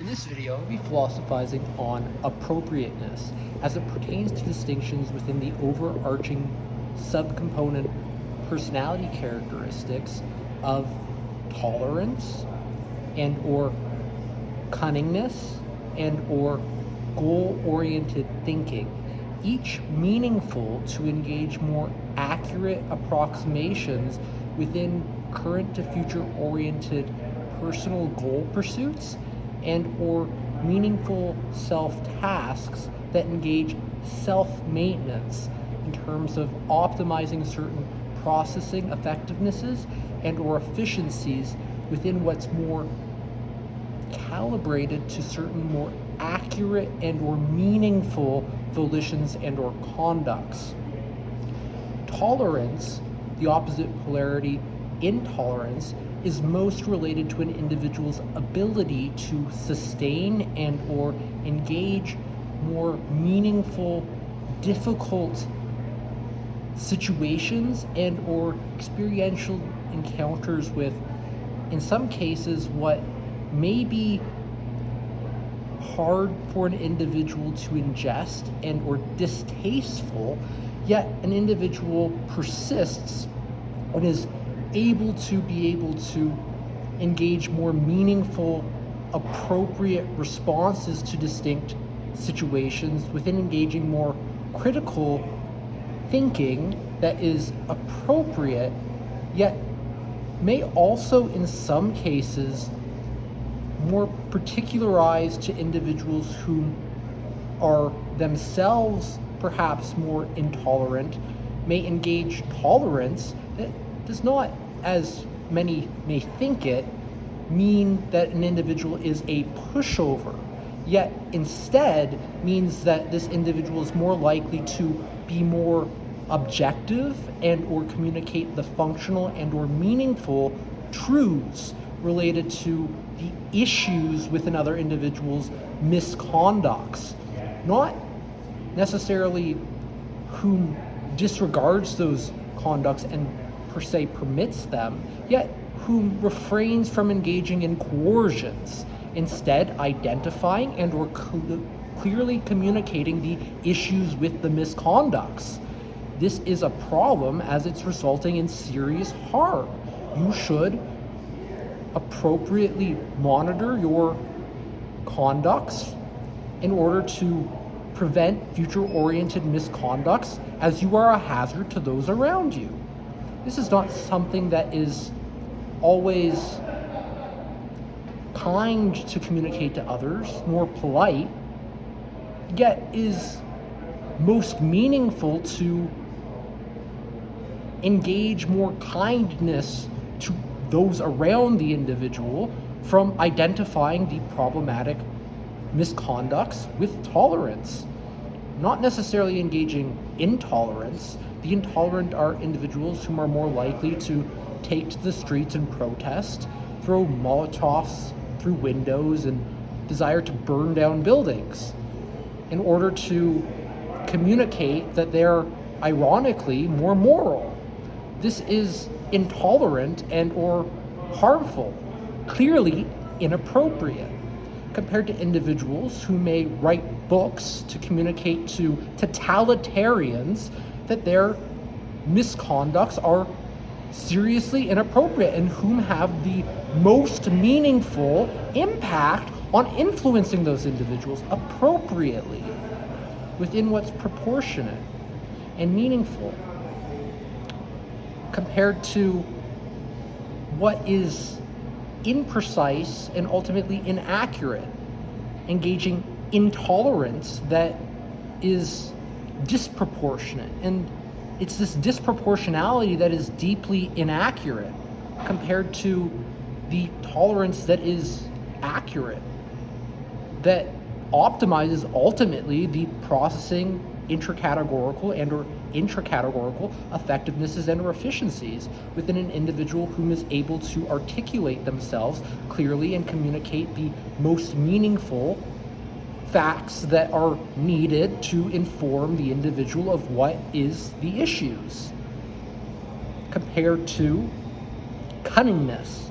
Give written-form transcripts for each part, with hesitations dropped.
In this video, I'll be philosophizing on appropriateness as it pertains to distinctions within the overarching subcomponent personality characteristics of tolerance and or cunningness and or goal-oriented thinking, each meaningful to engage more accurate approximations within current to future oriented personal goal pursuits and or meaningful self-tasks that engage self-maintenance in terms of optimizing certain processing effectivenesses and or efficiencies within what's more calibrated to certain more accurate and or meaningful volitions and or conducts. Tolerance, the opposite polarity, intolerance, is most related to an individual's ability to sustain and or engage more meaningful, difficult situations and or experiential encounters with, in some cases, what may be hard for an individual to ingest and or distasteful, yet an individual persists and is able to engage more meaningful, appropriate responses to distinct situations within engaging more critical thinking that is appropriate, yet may also in some cases more particularized to individuals who are themselves perhaps more intolerant, may engage tolerance that does not, as many may think it, mean that an individual is a pushover, yet instead means that this individual is more likely to be more objective and or communicate the functional and or meaningful truths related to the issues with another individual's misconducts, not necessarily whom disregards those conducts and per se permits them, yet whom refrains from engaging in coercions, instead identifying and or clearly communicating the issues with the misconducts. This is a problem as it's resulting in serious harm. You should appropriately monitor your conducts in order to prevent future-oriented misconducts, as you are a hazard to those around you. This is not something that is always kind to communicate to others, nor polite, yet is most meaningful to engage more kindness to those around the individual from identifying the problematic misconducts with tolerance. Not necessarily engaging intolerance. The intolerant are individuals whom are more likely to take to the streets and protest, throw Molotovs through windows, and desire to burn down buildings in order to communicate that they're ironically more moral. This is intolerant and or harmful, clearly inappropriate, compared to individuals who may write books to communicate to totalitarians that their misconducts are seriously inappropriate and whom have the most meaningful impact on influencing those individuals appropriately within what's proportionate and meaningful, compared to what is imprecise and ultimately inaccurate, engaging intolerance that is disproportionate. And it's this disproportionality that is deeply inaccurate compared to the tolerance that is accurate, that optimizes ultimately the processing intercategorical and or intracategorical effectivenesses and or efficiencies within an individual whom is able to articulate themselves clearly and communicate the most meaningful facts that are needed to inform the individual of what is the issues, compared to cunningness.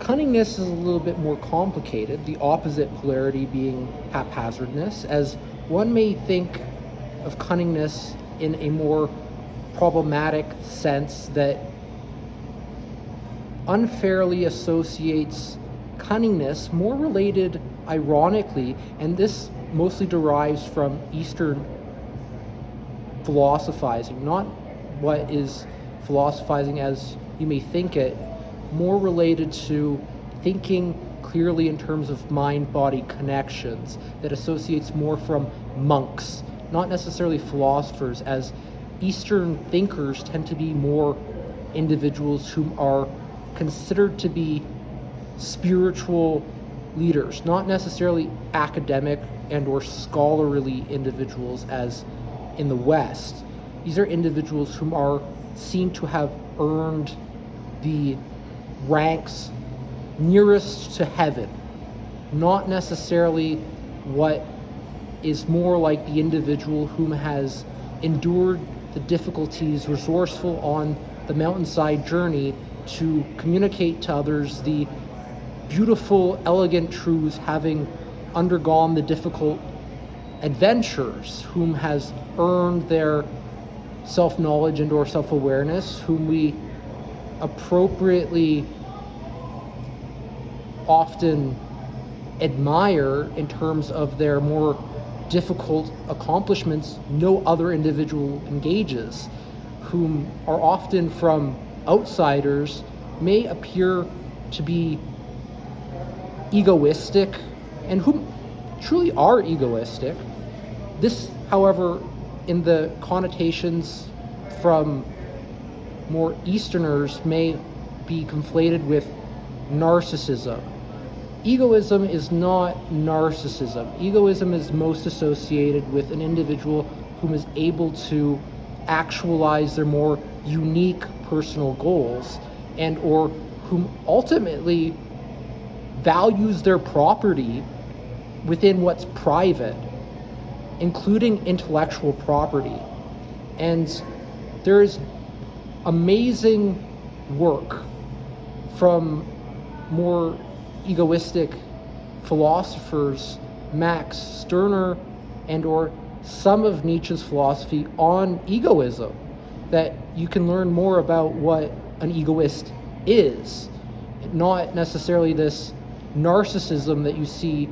Cunningness is a little bit more complicated, the opposite polarity being haphazardness, as one may think of cunningness in a more problematic sense that unfairly associates cunningness more related, ironically, and this mostly derives from Eastern philosophizing, not what is philosophizing as you may think it, more related to thinking clearly in terms of mind-body connections, that associates more from monks, not necessarily philosophers, as Eastern thinkers tend to be more individuals who are considered to be spiritual leaders, not necessarily academic and or scholarly individuals as in the West. These are individuals whom are seen to have earned the ranks nearest to heaven, not necessarily what is more like the individual whom has endured the difficulties, resourceful on the mountainside journey to communicate to others the beautiful, elegant truths, having undergone the difficult adventures, whom has earned their self-knowledge and or self-awareness, whom we appropriately often admire in terms of their more difficult accomplishments no other individual engages, whom are often from outsiders may appear to be egoistic and whom truly are egoistic. This, however, in the connotations from more Easterners may be conflated with narcissism. Egoism is not narcissism. Egoism is most associated with an individual whom is able to actualize their more unique personal goals and or whom ultimately values their property within what's private, including intellectual property. And there is amazing work from more egoistic philosophers, Max Stirner and or some of Nietzsche's philosophy on egoism, that you can learn more about what an egoist is, not necessarily this narcissism that you see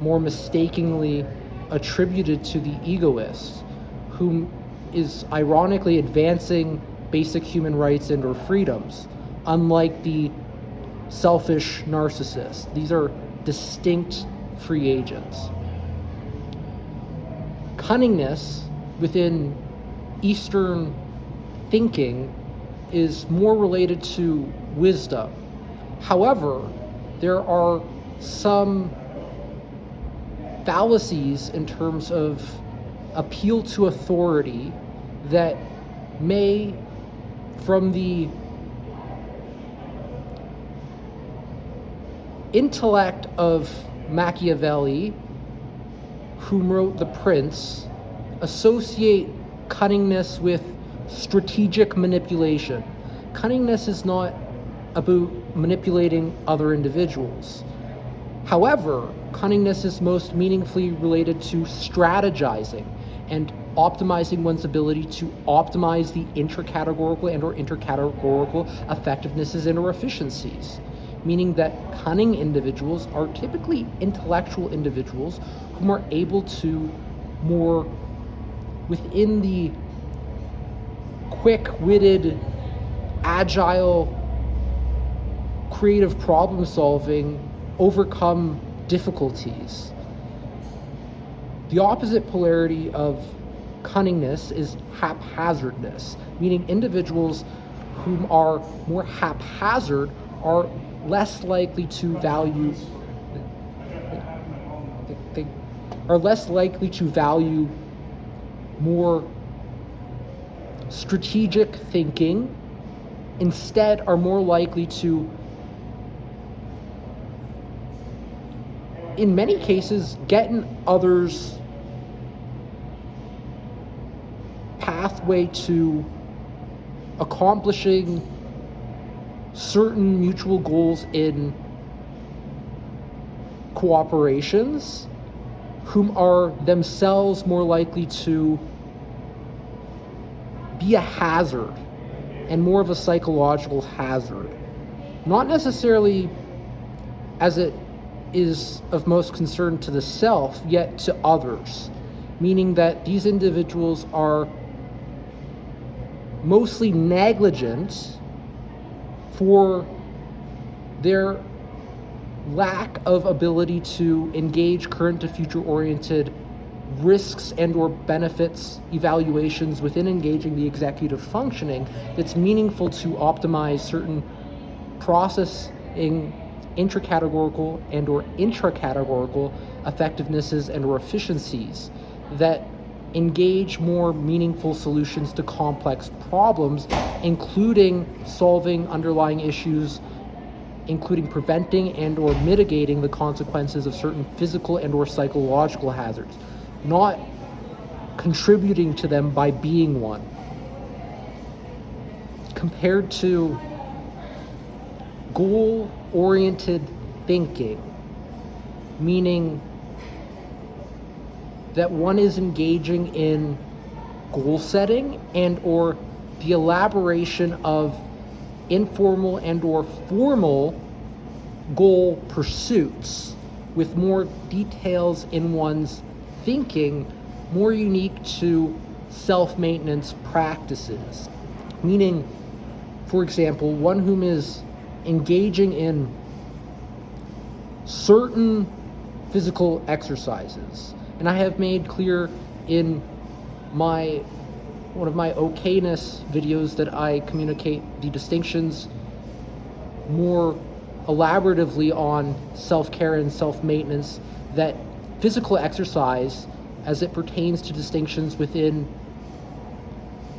more mistakenly attributed to the egoist, whom is ironically advancing basic human rights and or freedoms, unlike the selfish narcissist. These are distinct free agents. Cunningness within Eastern thinking is more related to wisdom. However, there are some fallacies in terms of appeal to authority that may, from the intellect of Machiavelli, who wrote The Prince, associate cunningness with strategic manipulation. Cunningness is not about manipulating other individuals. However, cunningness is most meaningfully related to strategizing and optimizing one's ability to optimize the intercategorical and or intercategorical effectivenesses and or efficiencies, meaning that cunning individuals are typically intellectual individuals whom are able to more within the quick-witted, agile, creative problem solving overcome difficulties. The opposite polarity of cunningness is haphazardness, meaning individuals whom are more haphazard are less likely to value more strategic thinking, instead are more likely to, in many cases, get in others' pathway to accomplishing certain mutual goals in cooperations, whom are themselves more likely to be a hazard and more of a psychological hazard. Not necessarily as it is of most concern to the self, yet to others, meaning that these individuals are mostly negligent for their lack of ability to engage current to future oriented risks and or benefits evaluations within engaging the executive functioning that's meaningful to optimize certain processing intracategorical and or intracategorical effectivenesses and or efficiencies that engage more meaningful solutions to complex problems, including solving underlying issues, including preventing and or mitigating the consequences of certain physical and or psychological hazards, not contributing to them by being one. Compared to goal-oriented thinking, meaning that one is engaging in goal setting and or the elaboration of informal and or formal goal pursuits with more details in one's thinking more unique to self-maintenance practices. Meaning, for example, one whom is engaging in certain physical exercises. And I have made clear in one of my okayness videos that I communicate the distinctions more elaboratively on self-care and self-maintenance, that physical exercise, as it pertains to distinctions within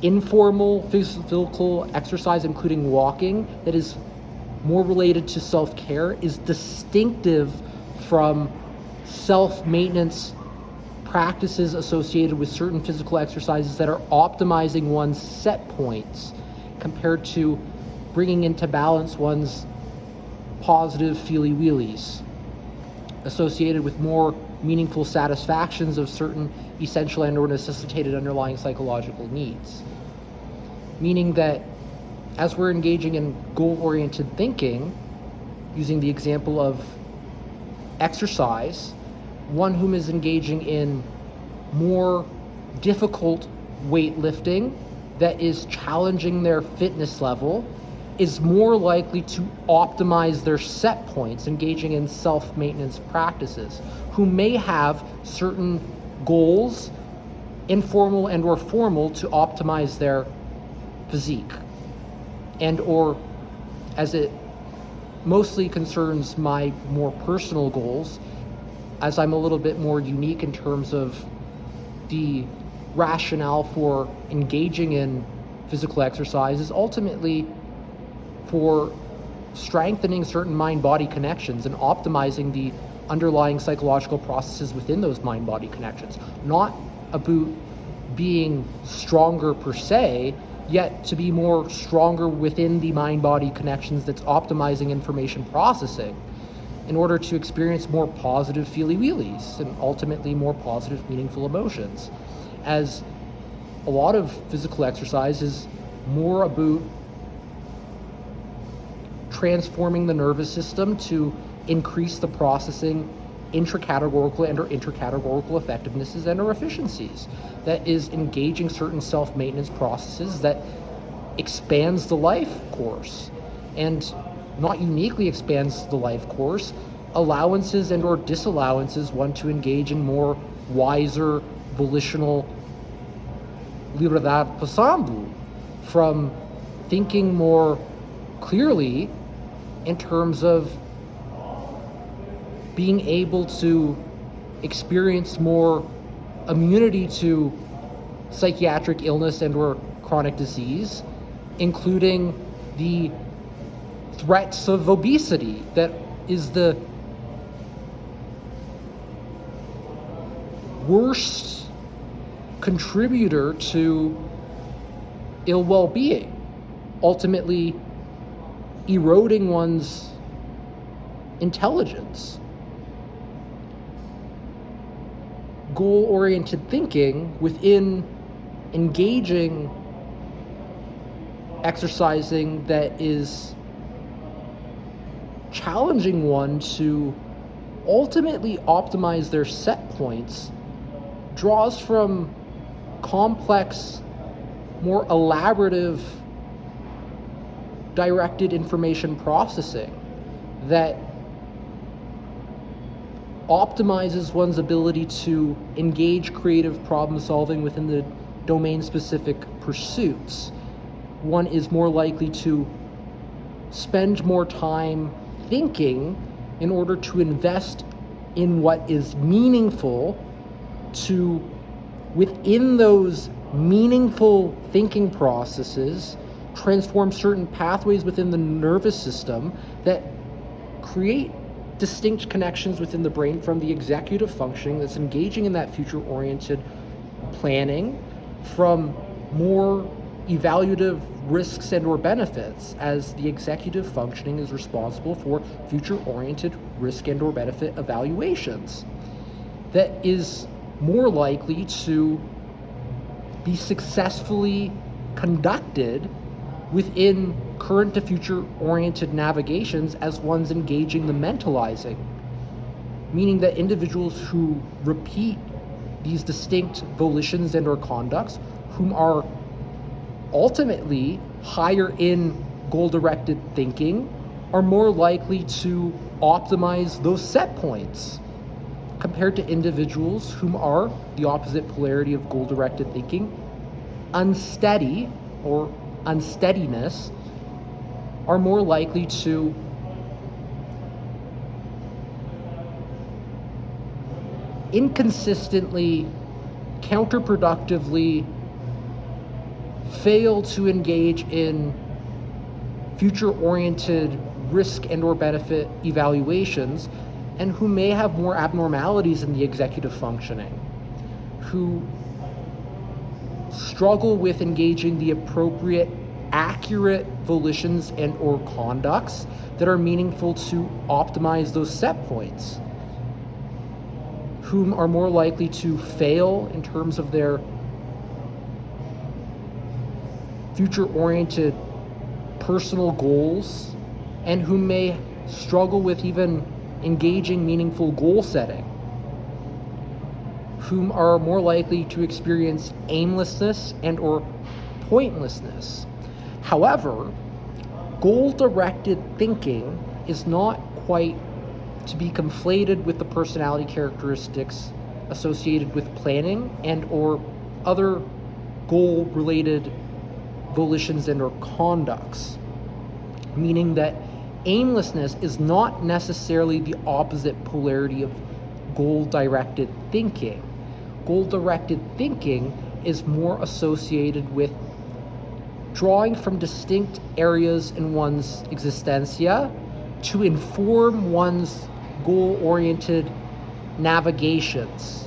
informal physical exercise, including walking, that is more related to self-care, is distinctive from self-maintenance practices associated with certain physical exercises that are optimizing one's set points compared to bringing into balance one's positive feely-wheelies associated with more meaningful satisfactions of certain essential and or necessitated underlying psychological needs. Meaning that as we're engaging in goal-oriented thinking, using the example of exercise, one whom is engaging in more difficult weightlifting that is challenging their fitness level is more likely to optimize their set points, engaging in self-maintenance practices, who may have certain goals, informal and or formal, to optimize their physique. And or, as it mostly concerns my more personal goals, as I'm a little bit more unique in terms of the rationale for engaging in physical exercise, is ultimately for strengthening certain mind-body connections and optimizing the underlying psychological processes within those mind-body connections. Not about being stronger per se, yet to be more stronger within the mind-body connections that's optimizing information processing in order to experience more positive feely-wheelies and ultimately more positive, meaningful emotions. As a lot of physical exercise is more about transforming the nervous system to increase the processing intracategorical and or intercategorical effectivenesses and or efficiencies. That is engaging certain self-maintenance processes that expands the life course, and not uniquely expands the life course, allowances and or disallowances one to engage in more wiser volitional liberdade pensando, from thinking more clearly in terms of being able to experience more immunity to psychiatric illness and or chronic disease, including the threats of obesity that is the worst contributor to ill well-being, ultimately eroding one's intelligence. Goal-oriented thinking within engaging exercising that is challenging one to ultimately optimize their set points draws from complex, more elaborative, directed information processing that optimizes one's ability to engage creative problem solving within the domain-specific pursuits. One is more likely to spend more time thinking in order to invest in what is meaningful, to, within those meaningful thinking processes, transform certain pathways within the nervous system that create distinct connections within the brain from the executive functioning that's engaging in that future-oriented planning, from more evaluative risks and or benefits, as the executive functioning is responsible for future-oriented risk and or benefit evaluations, that is more likely to be successfully conducted within current to future-oriented navigations as one's engaging the mentalizing, meaning that individuals who repeat these distinct volitions and or conducts, whom are ultimately higher in goal-directed thinking, are more likely to optimize those set points compared to individuals whom are the opposite polarity of goal-directed thinking, unsteady or unsteadiness, are more likely to inconsistently, counterproductively fail to engage in future-oriented risk and or benefit evaluations, and who may have more abnormalities in the executive functioning, who struggle with engaging the appropriate, accurate volitions and or conducts that are meaningful to optimize those set points, whom are more likely to fail in terms of their future-oriented personal goals, and who may struggle with even engaging meaningful goal setting, whom are more likely to experience aimlessness and or pointlessness. However, goal-directed thinking is not quite to be conflated with the personality characteristics associated with planning and or other goal-related volitions and or conducts, meaning that aimlessness is not necessarily the opposite polarity of goal-directed thinking. Goal-directed thinking is more associated with drawing from distinct areas in one's existentia to inform one's goal-oriented navigations,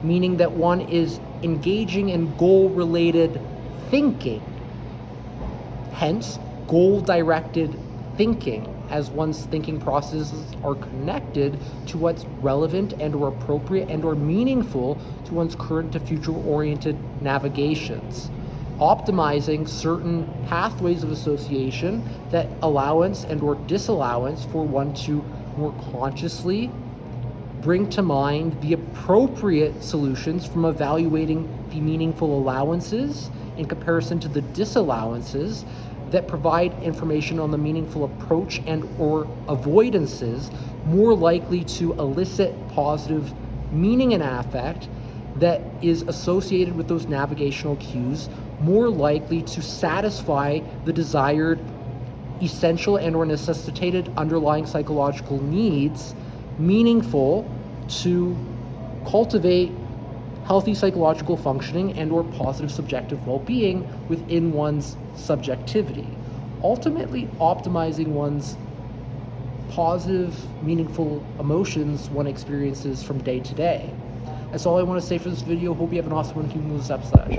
meaning that one is engaging in goal-related thinking, hence goal-directed thinking, as one's thinking processes are connected to what's relevant and or appropriate and or meaningful to one's current to future-oriented navigations, optimizing certain pathways of association that allowance and or disallowance for one to more consciously bring to mind the appropriate solutions from evaluating the meaningful allowances in comparison to the disallowances that provide information on the meaningful approach and or avoidances more likely to elicit positive meaning and affect that is associated with those navigational cues, more likely to satisfy the desired essential and or necessitated underlying psychological needs, meaningful to cultivate healthy psychological functioning and or positive subjective well-being within one's subjectivity, ultimately optimizing one's positive, meaningful emotions one experiences from day to day. That's all I want to say for this video. Hope you have an awesome one. Keep moving this episode.